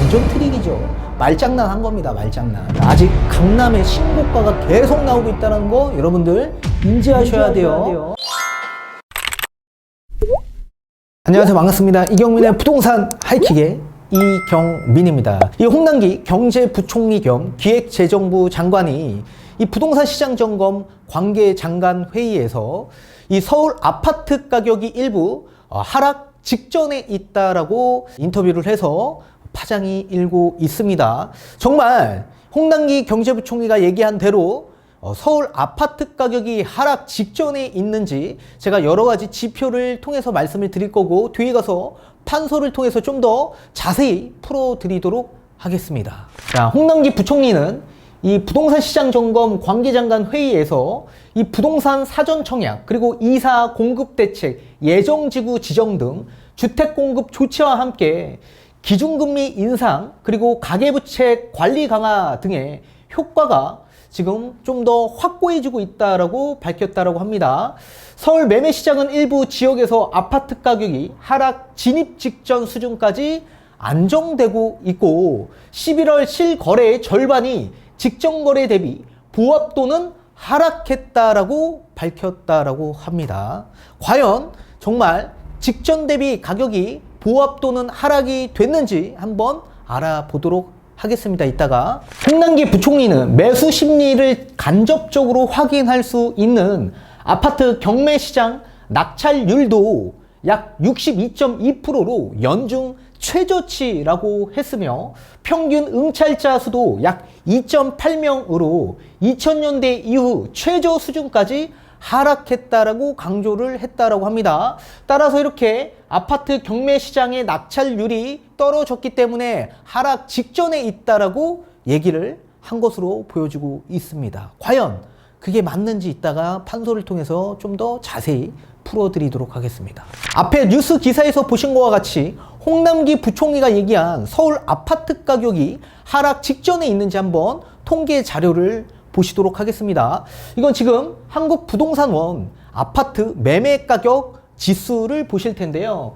완전 트릭이죠. 말장난 한 겁니다. 말장난. 아직 강남의 신고가가 계속 나오고 있다는 거 여러분들 인지하셔야 돼요. 안녕하세요. 반갑습니다. 이경민의 부동산 하이킥의 이경민입니다. 이 홍남기 경제부총리 겸 기획재정부 장관이 이 부동산 시장 점검 관계장관 회의에서 이 서울 아파트 가격이 일부 하락 직전에 있다라고 인터뷰를 해서 파장이 일고 있습니다. 정말 홍남기 경제부총리가 얘기한 대로 서울 아파트 가격이 하락 직전에 있는지 제가 여러 가지 지표를 통해서 말씀을 드릴 거고, 뒤에 가서 판서를 통해서 좀 더 자세히 풀어드리도록 하겠습니다. 자, 홍남기 부총리는 이 부동산 시장 점검 관계장관 회의에서 이 부동산 사전 청약, 그리고 이사 공급 대책, 예정지구 지정 등 주택 공급 조치와 함께 기준금리 인상, 그리고 가계부채 관리 강화 등의 효과가 지금 좀 더 확고해지고 있다라고 밝혔다라고 합니다. 서울 매매 시장은 일부 지역에서 아파트 가격이 하락 진입 직전 수준까지 안정되고 있고, 11월 실거래의 절반이 직전 거래 대비 보합 또는 하락했다라고 밝혔다라고 합니다. 과연 정말 직전 대비 가격이 보합 또는 하락이 됐는지 한번 알아보도록 하겠습니다. 이따가 홍남기 부총리는 매수 심리를 간접적으로 확인할 수 있는 아파트 경매 시장 낙찰률도 약 62.2%로 연중 최저치라고 했으며, 평균 응찰자 수도 약 2.8명으로 2000년대 이후 최저 수준까지 하락했다라고 강조를 했다라고 합니다. 따라서 이렇게 아파트 경매 시장의 낙찰률이 떨어졌기 때문에 하락 직전에 있다라고 얘기를 한 것으로 보여지고 있습니다. 과연 그게 맞는지 이따가 판소를 통해서 좀 더 자세히 풀어드리도록 하겠습니다. 앞에 뉴스 기사에서 보신 것과 같이 홍남기 부총리가 얘기한 서울 아파트 가격이 하락 직전에 있는지 한번 통계 자료를 보시도록 하겠습니다. 이건 지금 한국부동산원 아파트 매매 가격 지수를 보실 텐데요.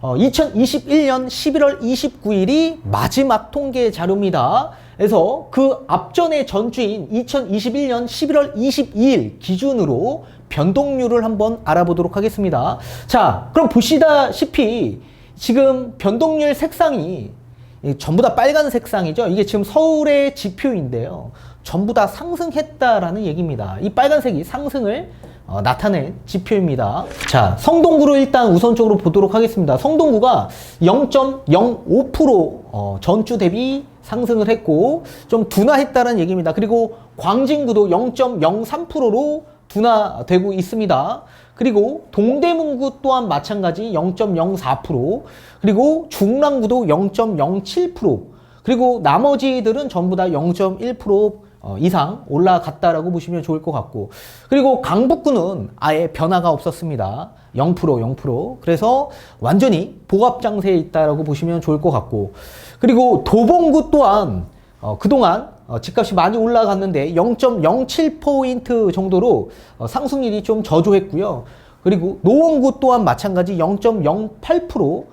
2021년 11월 29일이 마지막 통계 자료입니다. 그래서 그 앞전의 전주인 2021년 11월 22일 기준으로 변동률을 한번 알아보도록 하겠습니다. 자, 그럼 보시다시피 지금 변동률 색상이 전부 다 빨간 색상이죠. 이게 지금 서울의 지표인데요. 전부 다 상승했다라는 얘기입니다. 이 빨간색이 상승을 나타낸 지표입니다. 자, 성동구를 일단 우선적으로 보도록 하겠습니다. 성동구가 0.05% 전주 대비 상승을 했고 좀 둔화했다는 얘기입니다. 그리고 광진구도 0.03%로 둔화되고 있습니다. 그리고 동대문구 또한 마찬가지 0.04%, 그리고 중랑구도 0.07%, 그리고 나머지들은 전부 다 0.1% 이상 올라갔다라고 보시면 좋을 것 같고, 그리고 강북구는 아예 변화가 없었습니다. 0%. 그래서 완전히 보합 장세에 있다라고 보시면 좋을 것 같고, 그리고 도봉구 또한 그동안 집값이 많이 올라갔는데 0.07포인트 정도로 상승률이 좀 저조했고요. 그리고 노원구 또한 마찬가지 0.08%,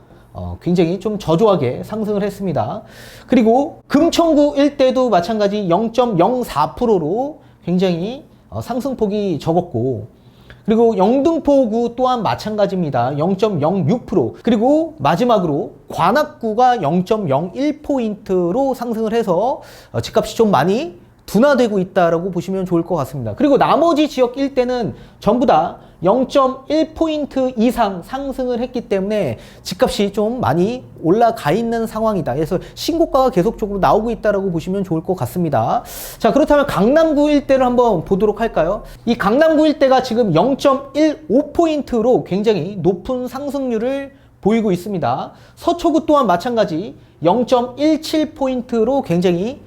굉장히 좀 저조하게 상승을 했습니다. 그리고 금천구 일대도 마찬가지 0.04%로 굉장히 상승폭이 적었고, 그리고 영등포구 또한 마찬가지입니다. 0.06%. 그리고 마지막으로 관악구가 0.01포인트로 상승을 해서 집값이 좀 많이 둔화되고 있다라고 보시면 좋을 것 같습니다. 그리고 나머지 지역 일대는 전부 다 0.1포인트 이상 상승을 했기 때문에 집값이 좀 많이 올라가 있는 상황이다. 그래서 신고가가 계속적으로 나오고 있다라고 보시면 좋을 것 같습니다. 자, 그렇다면 강남구 일대를 한번 보도록 할까요? 이 강남구 일대가 지금 0.15포인트로 굉장히 높은 상승률을 보이고 있습니다. 서초구 또한 마찬가지 0.17포인트로 굉장히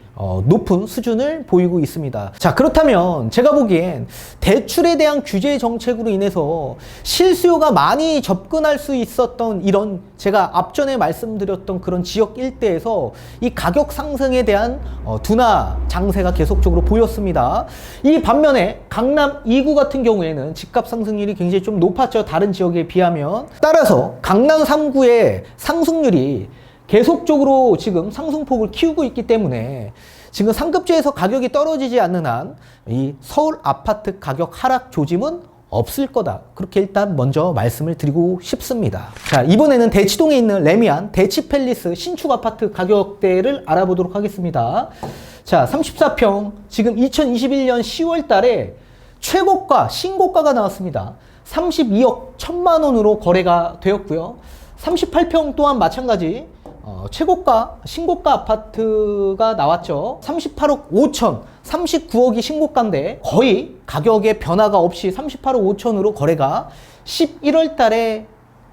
높은 수준을 보이고 있습니다. 자, 그렇다면 제가 보기엔 대출에 대한 규제 정책으로 인해서 실수요가 많이 접근할 수 있었던 이런, 제가 앞전에 말씀드렸던 그런 지역 일대에서 이 가격 상승에 대한 둔화 장세가 계속적으로 보였습니다. 이 반면에 강남 2구 같은 경우에는 집값 상승률이 굉장히 좀 높았죠. 다른 지역에 비하면. 따라서 강남 3구의 상승률이 계속적으로 지금 상승폭을 키우고 있기 때문에 지금 상급지에서 가격이 떨어지지 않는 한 이 서울 아파트 가격 하락 조짐은 없을 거다. 그렇게 일단 먼저 말씀을 드리고 싶습니다. 자, 이번에는 대치동에 있는 레미안 대치팰리스 신축 아파트 가격대를 알아보도록 하겠습니다. 자, 34평 지금 2021년 10월 달에 최고가, 신고가가 나왔습니다. 32억 1천만 원으로 거래가 되었고요. 38평 또한 마찬가지 최고가, 신고가 아파트가 나왔죠. 38억 5천, 39억이 신고가인데 거의 가격의 변화가 없이 38억 5천으로 거래가 11월 달에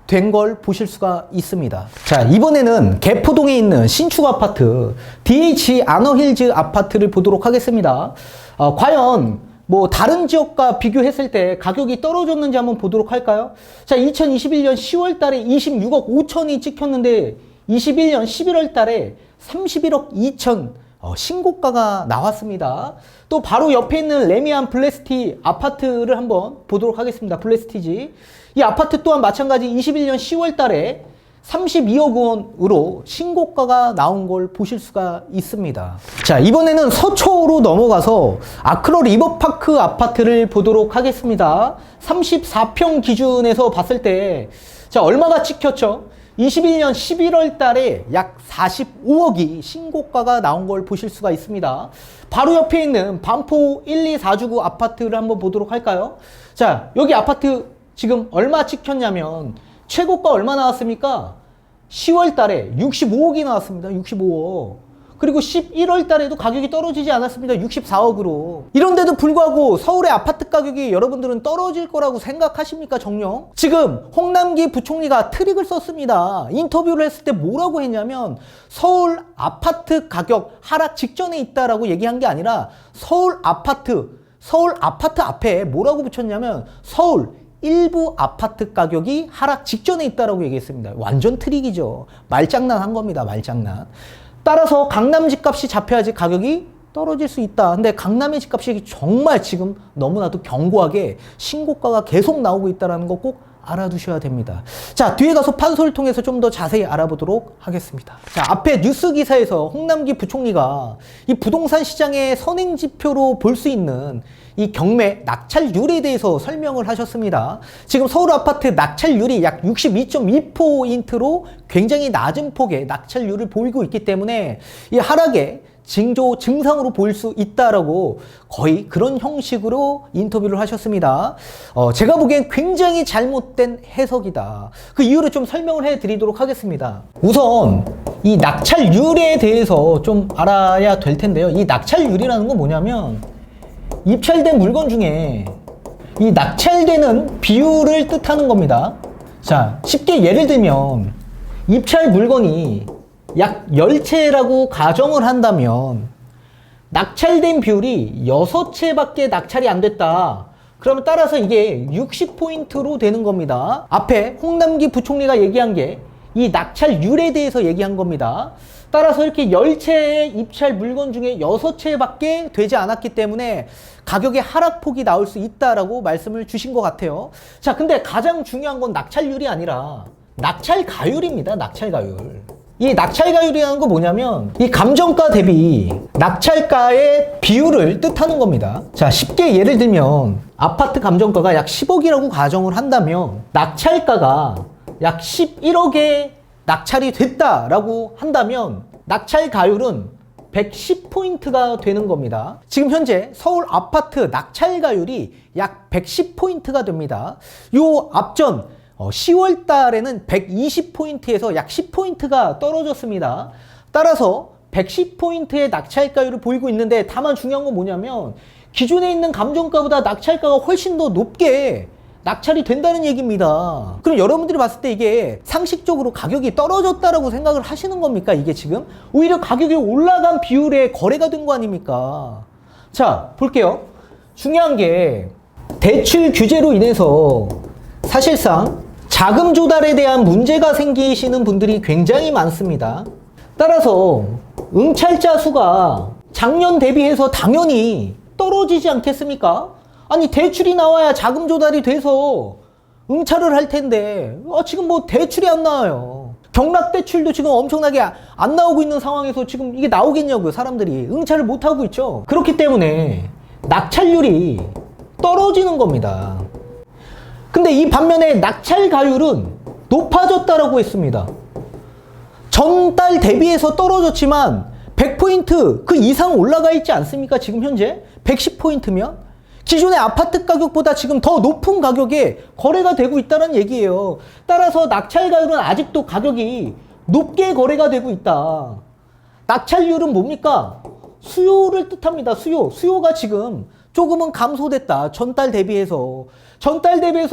된 걸 보실 수가 있습니다. 자, 이번에는 개포동에 있는 신축 아파트 DH 아너힐즈 아파트를 보도록 하겠습니다. 과연 뭐 다른 지역과 비교했을 때 가격이 떨어졌는지 한번 보도록 할까요? 자, 2021년 10월 달에 26억 5천이 찍혔는데 21년 11월 달에 31억 2천 신고가가 나왔습니다. 또 바로 옆에 있는 레미안 블레스티 아파트를 한번 보도록 하겠습니다. 블레스티지. 이 아파트 또한 마찬가지 21년 10월 달에 32억 원으로 신고가가 나온 걸 보실 수가 있습니다. 자, 이번에는 서초로 넘어가서 아크로 리버파크 아파트를 보도록 하겠습니다. 34평 기준에서 봤을 때 자, 얼마가 찍혔죠? 21년 11월 달에 약 45억이 신고가가 나온 걸 보실 수가 있습니다. 바로 옆에 있는 반포 124주구 아파트를 한번 보도록 할까요? 자, 여기 아파트 지금 얼마 찍혔냐면 최고가 얼마 나왔습니까? 10월 달에 65억이 나왔습니다. 65억. 그리고 11월 달에도 가격이 떨어지지 않았습니다. 64억으로. 이런데도 불구하고 서울의 아파트 가격이 여러분들은 떨어질 거라고 생각하십니까, 정녕? 지금 홍남기 부총리가 트릭을 썼습니다. 인터뷰를 했을 때 뭐라고 했냐면 서울 아파트 가격 하락 직전에 있다라고 얘기한 게 아니라 서울 아파트 앞에 뭐라고 붙였냐면 서울 일부 아파트 가격이 하락 직전에 있다라고 얘기했습니다. 완전 트릭이죠. 말장난 한 겁니다. 말장난. 따라서 강남 집값이 잡혀야지 가격이 떨어질 수 있다. 근데 강남의 집값이 정말 지금 너무나도 견고하게 신고가가 계속 나오고 있다는 거 꼭 알아두셔야 됩니다. 자, 뒤에 가서 판소를 통해서 좀 더 자세히 알아보도록 하겠습니다. 자, 앞에 뉴스 기사에서 홍남기 부총리가 이 부동산 시장의 선행지표로 볼 수 있는 이 경매 낙찰률에 대해서 설명을 하셨습니다. 지금 서울 아파트 낙찰률이 약 62.2%로 굉장히 낮은 폭의 낙찰률을 보이고 있기 때문에 이 하락의 증상으로 보일 수 있다라고 거의 그런 형식으로 인터뷰를 하셨습니다. 제가 보기엔 굉장히 잘못된 해석이다. 그 이유를 좀 설명을 해드리도록 하겠습니다. 우선 이 낙찰률에 대해서 좀 알아야 될 텐데요. 이 낙찰률이라는 건 뭐냐면 입찰된 물건 중에 이 낙찰되는 비율을 뜻하는 겁니다. 자, 쉽게 예를 들면 입찰 물건이 약 10채라고 가정을 한다면 낙찰된 비율이 6채밖에 낙찰이 안 됐다. 그러면 따라서 이게 60포인트로 되는 겁니다. 앞에 홍남기 부총리가 얘기한 게 이 낙찰률에 대해서 얘기한 겁니다. 따라서 이렇게 10채의 입찰 물건 중에 6채밖에 되지 않았기 때문에 가격의 하락폭이 나올 수 있다라고 말씀을 주신 것 같아요. 자, 근데 가장 중요한 건 낙찰률이 아니라 낙찰가율입니다. 낙찰가율. 이 낙찰가율이라는 거 뭐냐면 이 감정가 대비 낙찰가의 비율을 뜻하는 겁니다. 자, 쉽게 예를 들면 아파트 감정가가 약 10억이라고 가정을 한다면 낙찰가가 약 11억에 낙찰이 됐다라고 한다면 낙찰가율은 110포인트가 되는 겁니다. 지금 현재 서울 아파트 낙찰가율이 약 110포인트가 됩니다. 요 앞전 10월 달에는 120포인트에서 약 10포인트가 떨어졌습니다. 따라서 110포인트의 낙찰가율을 보이고 있는데 다만 중요한 건 뭐냐면 기존에 있는 감정가보다 낙찰가가 훨씬 더 높게 낙찰이 된다는 얘기입니다. 그럼 여러분들이 봤을 때 이게 상식적으로 가격이 떨어졌다라고 생각을 하시는 겁니까? 이게 지금 오히려 가격이 올라간 비율에 거래가 된 거 아닙니까? 자, 볼게요. 중요한 게 대출 규제로 인해서 사실상 자금 조달에 대한 문제가 생기시는 분들이 굉장히 많습니다. 따라서 응찰자 수가 작년 대비해서 당연히 떨어지지 않겠습니까? 아니, 대출이 나와야 자금 조달이 돼서 응찰을 할 텐데 지금 뭐 대출이 안 나와요. 경락대출도 지금 엄청나게 안 나오고 있는 상황에서 지금 이게 나오겠냐고요. 사람들이 응찰을 못 하고 있죠. 그렇기 때문에 낙찰률이 떨어지는 겁니다. 근데 이 반면에 낙찰 가율은 높아졌다라고 했습니다. 전달 대비해서 떨어졌지만 100포인트 그 이상 올라가 있지 않습니까? 지금 현재 110포인트면 기존의 아파트 가격보다 지금 더 높은 가격에 거래가 되고 있다는 얘기예요. 따라서 낙찰 가율은 아직도 가격이 높게 거래가 되고 있다. 낙찰률은 뭡니까? 수요를 뜻합니다. 수요가 지금 조금은 감소됐다. 전달 대비해서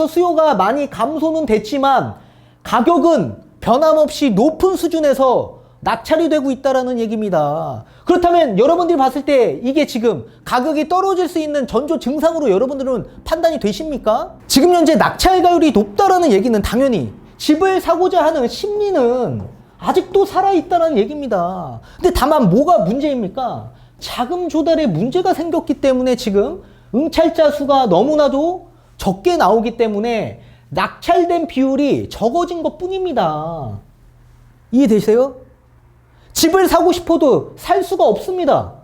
수요가 많이 감소는 됐지만 가격은 변함없이 높은 수준에서 낙찰이 되고 있다는 얘기입니다. 그렇다면 여러분들이 봤을 때 이게 지금 가격이 떨어질 수 있는 전조 증상으로 여러분들은 판단이 되십니까? 지금 현재 낙찰 가율이 높다라는 얘기는 당연히 집을 사고자 하는 심리는 아직도 살아있다는 얘기입니다. 근데 다만 뭐가 문제입니까? 자금 조달에 문제가 생겼기 때문에 지금 응찰자 수가 너무나도 적게 나오기 때문에 낙찰된 비율이 적어진 것 뿐입니다. 이해되세요? 집을 사고 싶어도 살 수가 없습니다.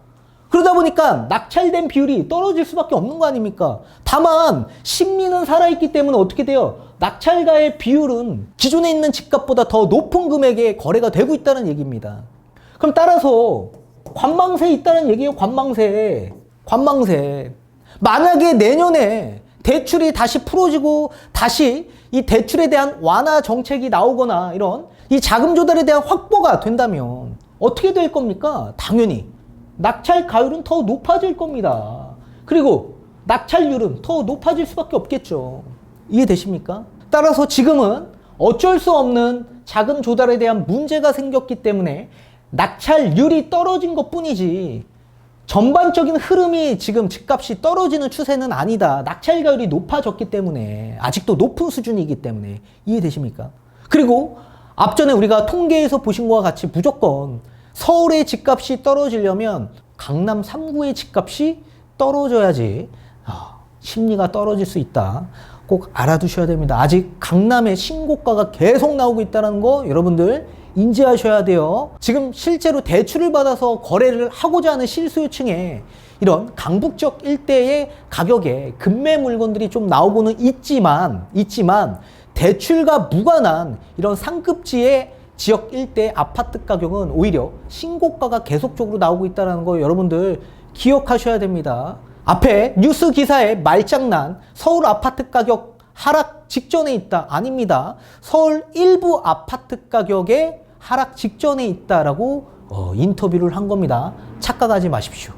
그러다 보니까 낙찰된 비율이 떨어질 수밖에 없는 거 아닙니까? 다만 심리는 살아있기 때문에 어떻게 돼요? 낙찰가의 비율은 기존에 있는 집값보다 더 높은 금액에 거래가 되고 있다는 얘기입니다. 그럼 따라서 관망세에 있다는 얘기예요. 관망세. 만약에 내년에 대출이 다시 풀어지고 다시 이 대출에 대한 완화 정책이 나오거나 이런 이 자금 조달에 대한 확보가 된다면 어떻게 될 겁니까? 당연히 낙찰 가율은 더 높아질 겁니다. 그리고 낙찰률은 더 높아질 수밖에 없겠죠. 이해되십니까? 따라서 지금은 어쩔 수 없는 자금 조달에 대한 문제가 생겼기 때문에 낙찰률이 떨어진 것 뿐이지 전반적인 흐름이 지금 집값이 떨어지는 추세는 아니다. 낙찰 가율이 높아졌기 때문에 아직도 높은 수준이기 때문에 이해되십니까? 그리고 앞전에 우리가 통계에서 보신 것과 같이 무조건 서울의 집값이 떨어지려면 강남 3구의 집값이 떨어져야지 심리가 떨어질 수 있다. 꼭 알아두셔야 됩니다. 아직 강남의 신고가가 계속 나오고 있다는 거 여러분들 인지하셔야 돼요. 지금 실제로 대출을 받아서 거래를 하고자 하는 실수요층에 이런 강북적 일대의 가격에 급매 물건들이 좀 나오고는 있지만 대출과 무관한 이런 상급지의 지역 일대 아파트 가격은 오히려 신고가가 계속적으로 나오고 있다는 거 여러분들 기억하셔야 됩니다. 앞에 뉴스 기사에 말장난 서울 아파트 가격 하락 직전에 있다. 아닙니다. 서울 일부 아파트 가격의 하락 직전에 있다라고 인터뷰를 한 겁니다. 착각하지 마십시오.